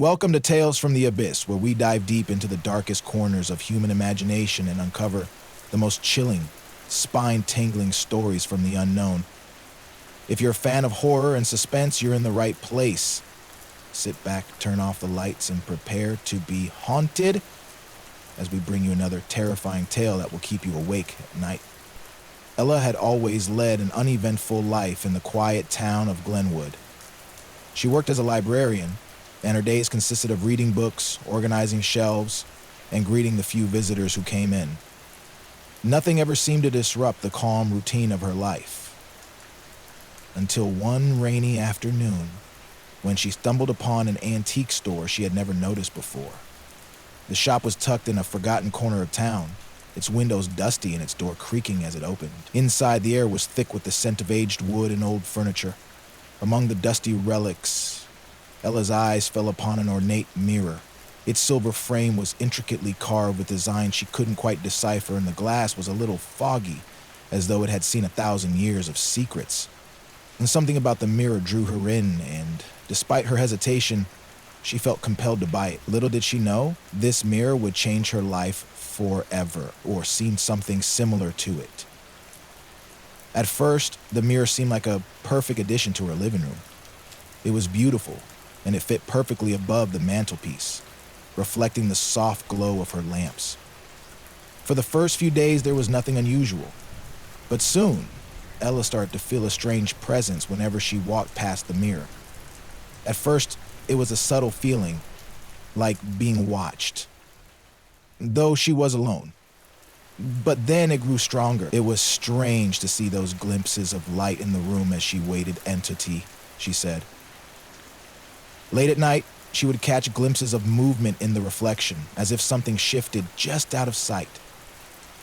Welcome to Tales from the Abyss, where we dive deep into the darkest corners of human imagination and uncover the most chilling, spine-tingling stories from the unknown. If you're a fan of horror and suspense, you're in the right place. Sit back, turn off the lights, and prepare to be haunted as we bring you another terrifying tale that will keep you awake at night. Ella had always led an uneventful life in the quiet town of Glenwood. She worked as a librarian, and her days consisted of reading books, organizing shelves, and greeting the few visitors who came in. Nothing ever seemed to disrupt the calm routine of her life. Until one rainy afternoon, when she stumbled upon an antique store she had never noticed before. The shop was tucked in a forgotten corner of town, its windows dusty and its door creaking as it opened. Inside, the air was thick with the scent of aged wood and old furniture. Among the dusty relics, Ella's eyes fell upon an ornate mirror. Its silver frame was intricately carved with designs she couldn't quite decipher, and the glass was a little foggy, as though it had seen 1,000 years of secrets. And something about the mirror drew her in, and despite her hesitation, she felt compelled to buy it. Little did she know, this mirror would change her life forever, or seem something similar to it. At first, the mirror seemed like a perfect addition to her living room. It was beautiful, and it fit perfectly above the mantelpiece, reflecting the soft glow of her lamps. For the first few days, there was nothing unusual, but soon, Ella started to feel a strange presence whenever she walked past the mirror. At first, it was a subtle feeling, like being watched, though she was alone. But then it grew stronger. It was strange to see those glimpses of light in the room as she waited entity, she said. Late at night, she would catch glimpses of movement in the reflection, as if something shifted just out of sight.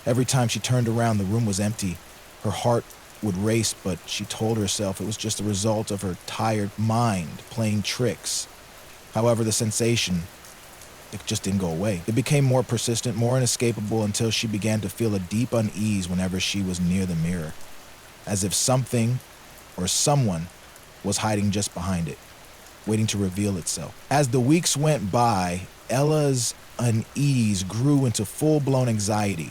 Every time she turned around, the room was empty. Her heart would race, but she told herself it was just a result of her tired mind playing tricks. However, the sensation, it just didn't go away. It became more persistent, more inescapable, until she began to feel a deep unease whenever she was near the mirror, as if something or someone was hiding just behind it, waiting to reveal itself. As the weeks went by, Ella's unease grew into full-blown anxiety.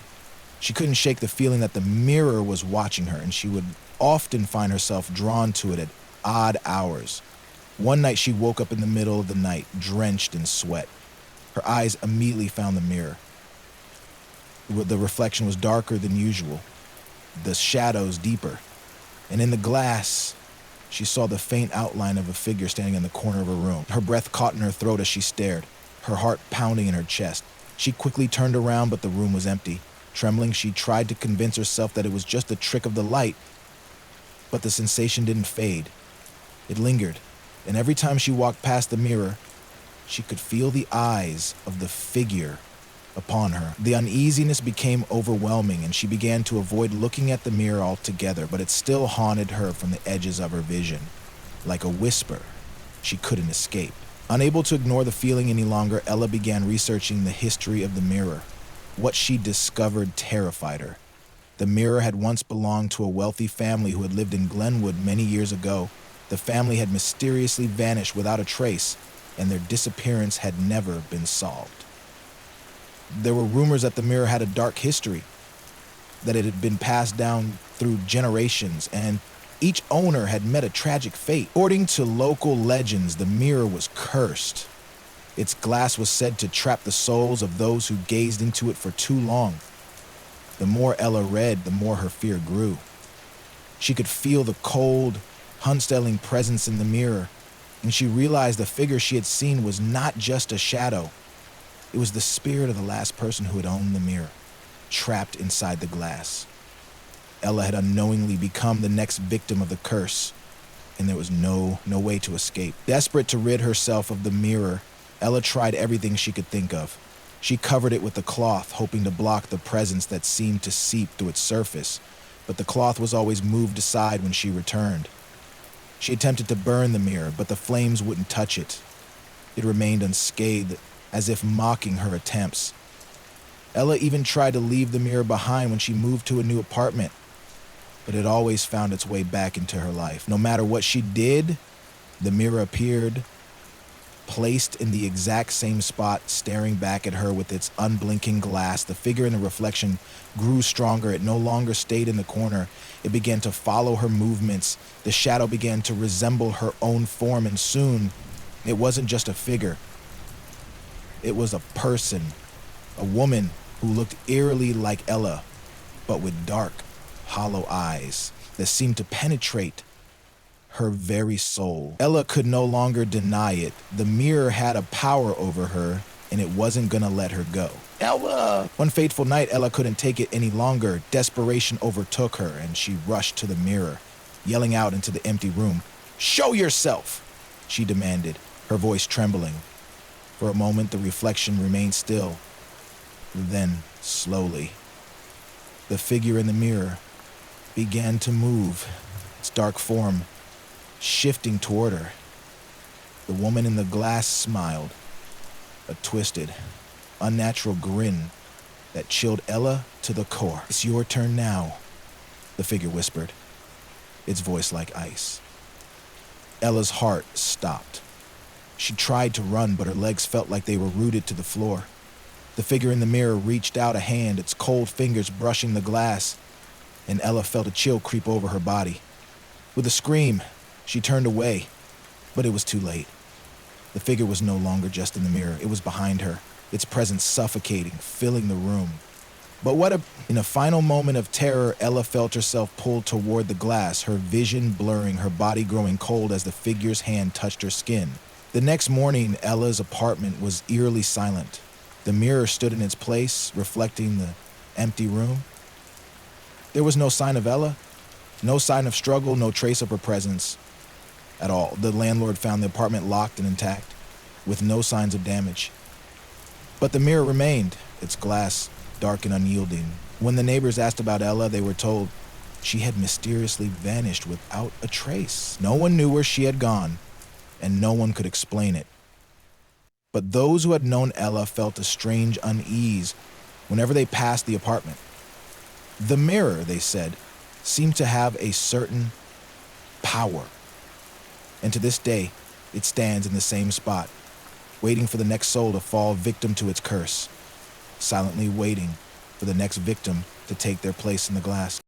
She couldn't shake the feeling that the mirror was watching her, and she would often find herself drawn to it at odd hours. One night she woke up in the middle of the night, drenched in sweat. Her eyes immediately found the mirror. The reflection was darker than usual, the shadows deeper, and in the glass, she saw the faint outline of a figure standing in the corner of her room. Her breath caught in her throat as she stared, her heart pounding in her chest. She quickly turned around, but the room was empty. Trembling, she tried to convince herself that it was just a trick of the light, but the sensation didn't fade. It lingered, and every time she walked past the mirror, she could feel the eyes of the figure upon her. The uneasiness became overwhelming, and she began to avoid looking at the mirror altogether, but it still haunted her from the edges of her vision. Like a whisper, she couldn't escape. Unable to ignore the feeling any longer, Ella began researching the history of the mirror. What she discovered terrified her. The mirror had once belonged to a wealthy family who had lived in Glenwood many years ago. The family had mysteriously vanished without a trace, and their disappearance had never been solved. There were rumors that the mirror had a dark history, that it had been passed down through generations, and each owner had met a tragic fate. According to local legends, the mirror was cursed. Its glass was said to trap the souls of those who gazed into it for too long. The more Ella read, the more her fear grew. She could feel the cold, unsettling presence in the mirror, and she realized the figure she had seen was not just a shadow. It was the spirit of the last person who had owned the mirror, trapped inside the glass. Ella had unknowingly become the next victim of the curse, and there was no way to escape. Desperate to rid herself of the mirror, Ella tried everything she could think of. She covered it with a cloth, hoping to block the presence that seemed to seep through its surface, but the cloth was always moved aside when she returned. She attempted to burn the mirror, but the flames wouldn't touch it. It remained unscathed, as if mocking her attempts. Ella even tried to leave the mirror behind when she moved to a new apartment, but it always found its way back into her life. No matter what she did, the mirror appeared Placed in the exact same spot, staring back at her with its unblinking glass, the figure in the reflection grew stronger. It no longer stayed in the corner. It began to follow her movements. The shadow began to resemble her own form, and soon, it wasn't just a figure. It was a person, a woman who looked eerily like Ella, but with dark, hollow eyes that seemed to penetrate her very soul. Ella could no longer deny it. The mirror had a power over her, and it wasn't gonna let her go. Ella! One fateful night, Ella couldn't take it any longer. Desperation overtook her, and she rushed to the mirror, yelling out into the empty room. "Show yourself!" she demanded, her voice trembling. For a moment, the reflection remained still. Then, slowly, the figure in the mirror began to move, its dark form shifting toward her. The woman in the glass smiled, a twisted, unnatural grin that chilled Ella to the core. "It's your turn now," the figure whispered, its voice like ice. Ella's heart stopped. She tried to run, but her legs felt like they were rooted to the floor. The figure in the mirror reached out a hand, its cold fingers brushing the glass, and Ella felt a chill creep over her body. With a scream, she turned away, but it was too late. The figure was no longer just in the mirror. It was behind her, its presence suffocating, filling the room. But in a final moment of terror, Ella felt herself pulled toward the glass, her vision blurring, her body growing cold as the figure's hand touched her skin. The next morning, Ella's apartment was eerily silent. The mirror stood in its place, reflecting the empty room. There was no sign of Ella, no sign of struggle, no trace of her presence at all. The landlord found the apartment locked and intact, with no signs of damage. But the mirror remained, its glass dark and unyielding. When the neighbors asked about Ella, they were told she had mysteriously vanished without a trace. No one knew where she had gone, and no one could explain it. But those who had known Ella felt a strange unease whenever they passed the apartment. The mirror, they said, seemed to have a certain power. And to this day, it stands in the same spot, waiting for the next soul to fall victim to its curse, silently waiting for the next victim to take their place in the glass.